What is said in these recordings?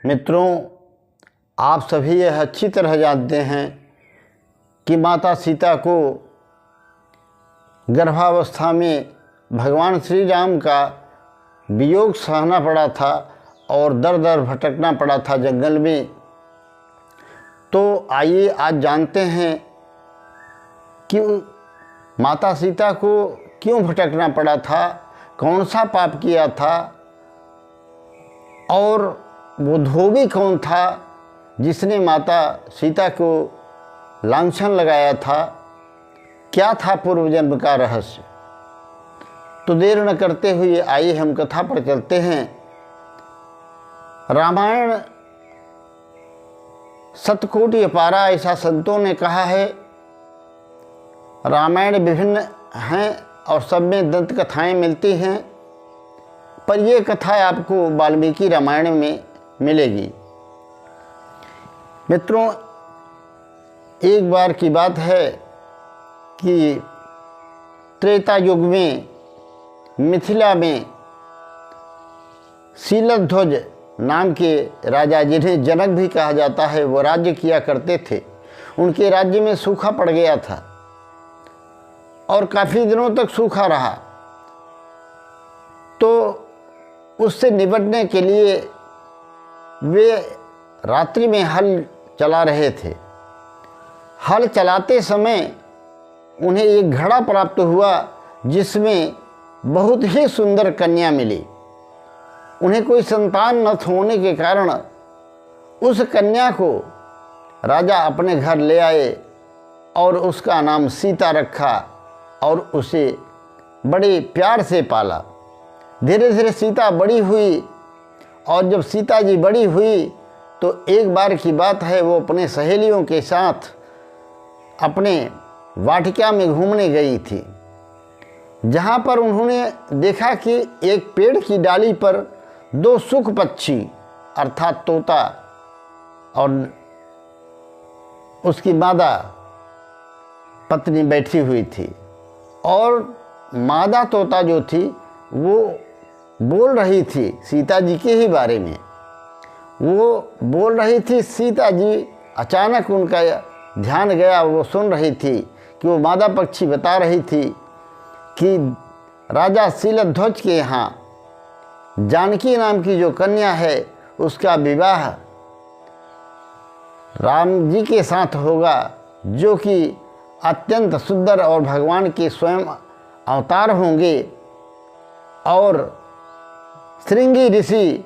मित्रों, आप सभी यह अच्छी तरह जानते हैं कि माता सीता को गर्भावस्था में भगवान श्री राम का वियोग सहना पड़ा था और दर दर भटकना पड़ा था जंगल में। तो आइए आज जानते हैं कि माता सीता को क्यों भटकना पड़ा था, कौन सा पाप किया था और वो धोबी कौन था जिसने माता सीता को लांछन लगाया था, क्या था पूर्व जन्म का रहस्य। तो देर न करते हुए आइए हम कथा पर चलते हैं। रामायण सतकोटि अपारा ऐसा संतों ने कहा है। रामायण विभिन्न हैं और सब में दंत कथाएँ मिलती हैं, पर यह कथा आपको वाल्मीकि रामायण में मिलेगी। मित्रों, एक बार की बात है कि त्रेता युग में मिथिला में शीलध्वज नाम के राजा, जिन्हें जनक भी कहा जाता है, वो राज्य किया करते थे। उनके राज्य में सूखा पड़ गया था और काफ़ी दिनों तक सूखा रहा। तो उससे निपटने के लिए वे रात्रि में हल चला रहे थे। हल चलाते समय उन्हें एक घड़ा प्राप्त हुआ जिसमें बहुत ही सुंदर कन्या मिली। उन्हें कोई संतान न होने के कारण उस कन्या को राजा अपने घर ले आए और उसका नाम सीता रखा और उसे बड़े प्यार से पाला। धीरे धीरे सीता बड़ी हुई और जब सीता जी बड़ी हुई तो एक बार की बात है, वो अपने सहेलियों के साथ अपने वाटिका में घूमने गई थी, जहाँ पर उन्होंने देखा कि एक पेड़ की डाली पर दो सुख पक्षी अर्थात तोता और उसकी मादा पत्नी बैठी हुई थी। और मादा तोता जो थी वो बोल रही थी सीता जी के ही बारे में। वो बोल रही थी, सीता जी अचानक उनका ध्यान गया, वो सुन रही थी कि वो मादा पक्षी बता रही थी कि राजा शीलध्वज के यहाँ जानकी नाम की जो कन्या है उसका विवाह राम जी के साथ होगा, जो कि अत्यंत सुंदर और भगवान के स्वयं अवतार होंगे और श्रृंगी ऋषि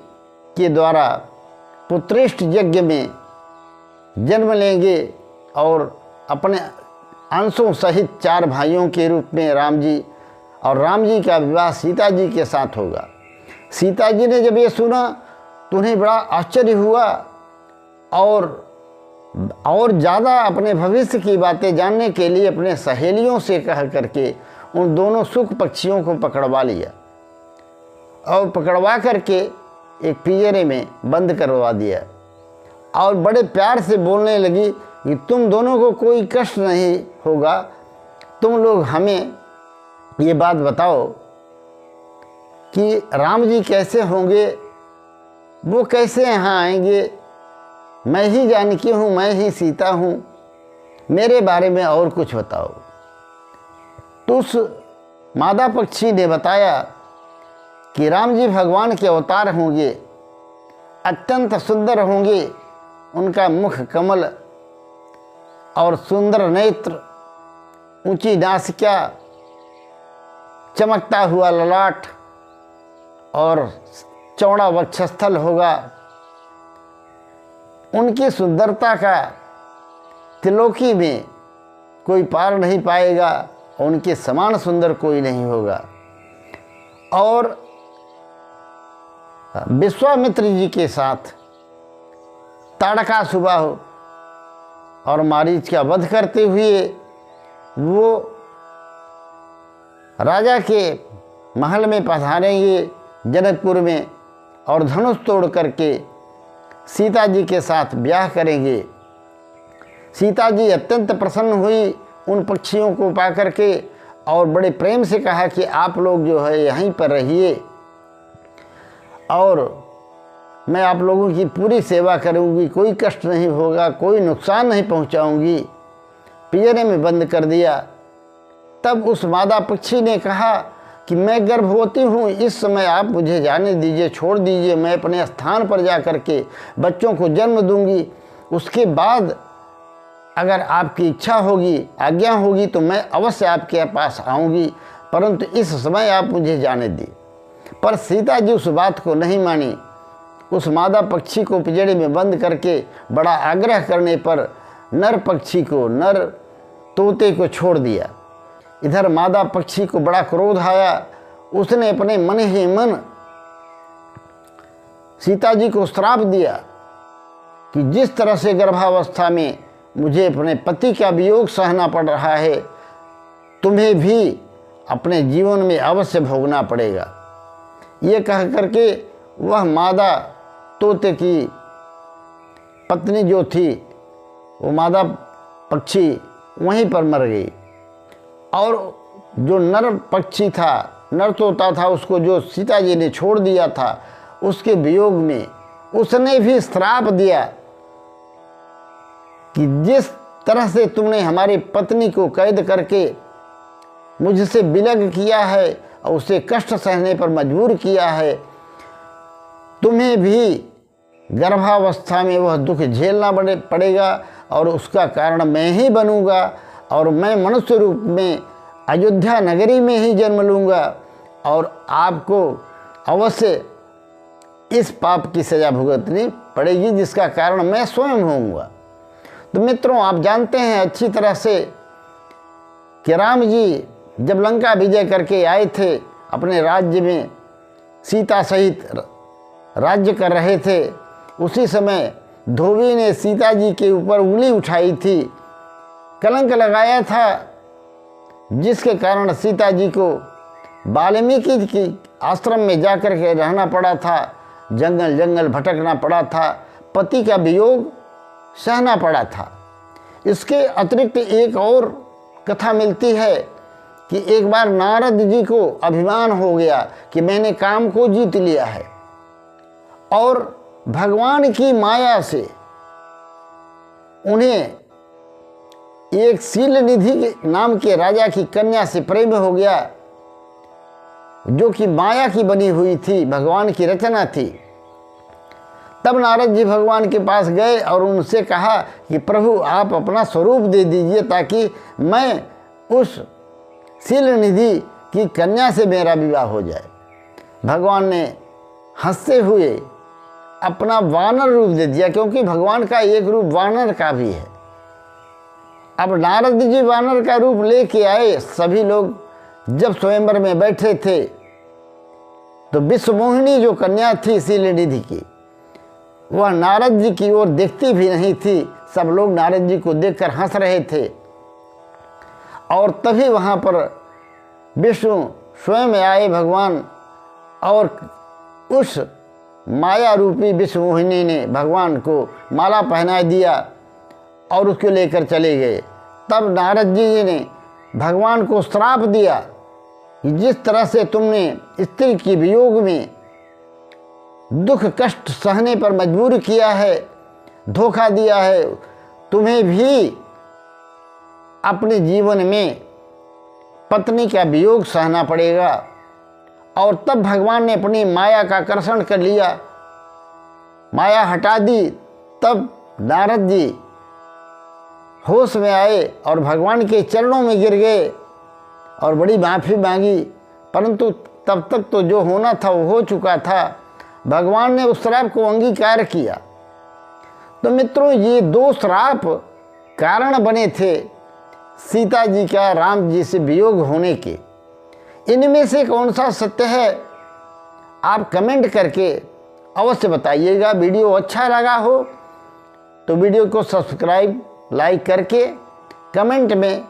के द्वारा पुत्रेष्ट यज्ञ में जन्म लेंगे और अपने अंशों सहित 4 भाइयों के रूप में राम जी का विवाह सीता जी के साथ होगा। सीता जी ने जब ये सुना तो उन्हें बड़ा आश्चर्य हुआ और ज़्यादा अपने भविष्य की बातें जानने के लिए अपने सहेलियों से कह करके उन दोनों सुख पक्षियों को पकड़वा लिया और पकड़वा करके एक पिंजरे में बंद करवा दिया और बड़े प्यार से बोलने लगी कि तुम दोनों को कोई कष्ट नहीं होगा, तुम लोग हमें ये बात बताओ कि राम जी कैसे होंगे, वो कैसे यहाँ आएंगे। मैं ही जानकी हूँ, मैं ही सीता हूँ, मेरे बारे में और कुछ बताओ। तो उस मादा पक्षी ने बताया कि राम जी भगवान के अवतार होंगे, अत्यंत सुंदर होंगे, उनका मुख कमल और सुंदर नेत्र, ऊंची नासिका, चमकता हुआ ललाट और चौड़ा वक्षस्थल होगा। उनकी सुंदरता का त्रिलोकी में कोई पार नहीं पाएगा, उनके समान सुंदर कोई नहीं होगा। और विश्वामित्र जी के साथ ताड़कासुर और मारीच का वध करते हुए वो राजा के महल में पधारेंगे जनकपुर में और धनुष तोड़ करके सीता जी के साथ ब्याह करेंगे। सीता जी अत्यंत प्रसन्न हुई उन पक्षियों को पा करके और बड़े प्रेम से कहा कि आप लोग जो है यहीं पर रहिए और मैं आप लोगों की पूरी सेवा करूंगी, कोई कष्ट नहीं होगा, कोई नुकसान नहीं पहुंचाऊंगी। पिंजरे में बंद कर दिया। तब उस मादा पक्षी ने कहा कि मैं गर्भवती हूँ, इस समय आप मुझे जाने दीजिए, छोड़ दीजिए, मैं अपने स्थान पर जा कर के बच्चों को जन्म दूंगी। उसके बाद अगर आपकी इच्छा होगी, आज्ञा होगी तो मैं अवश्य आपके पास आऊँगी, परंतु इस समय आप मुझे जाने दी। पर सीता जी उस बात को नहीं मानी। उस मादा पक्षी को पिंजरे में बंद करके बड़ा आग्रह करने पर नर पक्षी को, नर तोते को छोड़ दिया। इधर मादा पक्षी को बड़ा क्रोध आया। उसने अपने मन ही मन सीता जी को श्राप दिया कि जिस तरह से गर्भावस्था में मुझे अपने पति का वियोग सहना पड़ रहा है, तुम्हें भी अपने जीवन में अवश्य भोगना पड़ेगा। ये कह करके वह मादा तोते की पत्नी जो थी, वो मादा पक्षी वहीं पर मर गई। और जो नर पक्षी था, नर तोता था, उसको जो सीता जी ने छोड़ दिया था, उसके वियोग में उसने भी श्राप दिया कि जिस तरह से तुमने हमारी पत्नी को कैद करके मुझसे विलग किया है और उसे कष्ट सहने पर मजबूर किया है, तुम्हें भी गर्भावस्था में वह दुख झेलना पड़ेगा और उसका कारण मैं ही बनूंगा और मैं मनुष्य रूप में अयोध्या नगरी में ही जन्म लूँगा और आपको अवश्य इस पाप की सज़ा भुगतनी पड़ेगी, जिसका कारण मैं स्वयं होऊंगा। तो मित्रों, आप जानते हैं अच्छी तरह से कि राम जी जब लंका विजय करके आए थे, अपने राज्य में सीता सहित राज्य कर रहे थे, उसी समय धोबी ने सीता जी के ऊपर उंगली उठाई थी, कलंक लगाया था, जिसके कारण सीता जी को वाल्मीकि की आश्रम में जाकर के रहना पड़ा था, जंगल जंगल भटकना पड़ा था, पति का वियोग सहना पड़ा था। इसके अतिरिक्त एक और कथा मिलती है कि एक बार नारद जी को अभिमान हो गया कि मैंने काम को जीत लिया है और भगवान की माया से उन्हें एक शीलनिधि नाम के राजा की कन्या से प्रेम हो गया, जो कि माया की बनी हुई थी, भगवान की रचना थी। तब नारद जी भगवान के पास गए और उनसे कहा कि प्रभु आप अपना स्वरूप दे दीजिए ताकि मैं उस शीलनिधि की कन्या से मेरा विवाह हो जाए। भगवान ने हंसते हुए अपना वानर रूप दे दिया, क्योंकि भगवान का एक रूप वानर का भी है। अब नारद जी वानर का रूप लेके आए। सभी लोग जब स्वयंवर में बैठे थे तो विश्वमोहिनी जो कन्या थी शीलनिधि की, वह नारद जी की ओर देखती भी नहीं थी। सब लोग नारद जी को देखकर हंस रहे थे और तभी वहाँ पर विष्णु स्वयं आए भगवान, और उस माया रूपी विश्वमोहिनी ने भगवान को माला पहना दिया और उसको लेकर चले गए। तब नारद जी ने भगवान को श्राप दिया कि जिस तरह से तुमने स्त्री के वियोग में दुख कष्ट सहने पर मजबूर किया है, धोखा दिया है, तुम्हें भी अपने जीवन में पत्नी का वियोग सहना पड़ेगा। और तब भगवान ने अपनी माया का कर्षण कर लिया, माया हटा दी। तब नारद जी होश में आए और भगवान के चरणों में गिर गए और बड़ी माफ़ी मांगी, परंतु तब तक तो जो होना था वो हो चुका था। भगवान ने उस श्राप को अंगीकार किया। तो मित्रों, ये दो श्राप कारण बने थे सीता जी का राम जी से वियोग होने के। इनमें से कौन सा सत्य है, आप कमेंट करके अवश्य बताइएगा। वीडियो अच्छा लगा हो तो वीडियो को सब्सक्राइब लाइक करके कमेंट में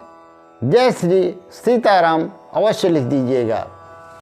जय श्री सीताराम अवश्य लिख दीजिएगा।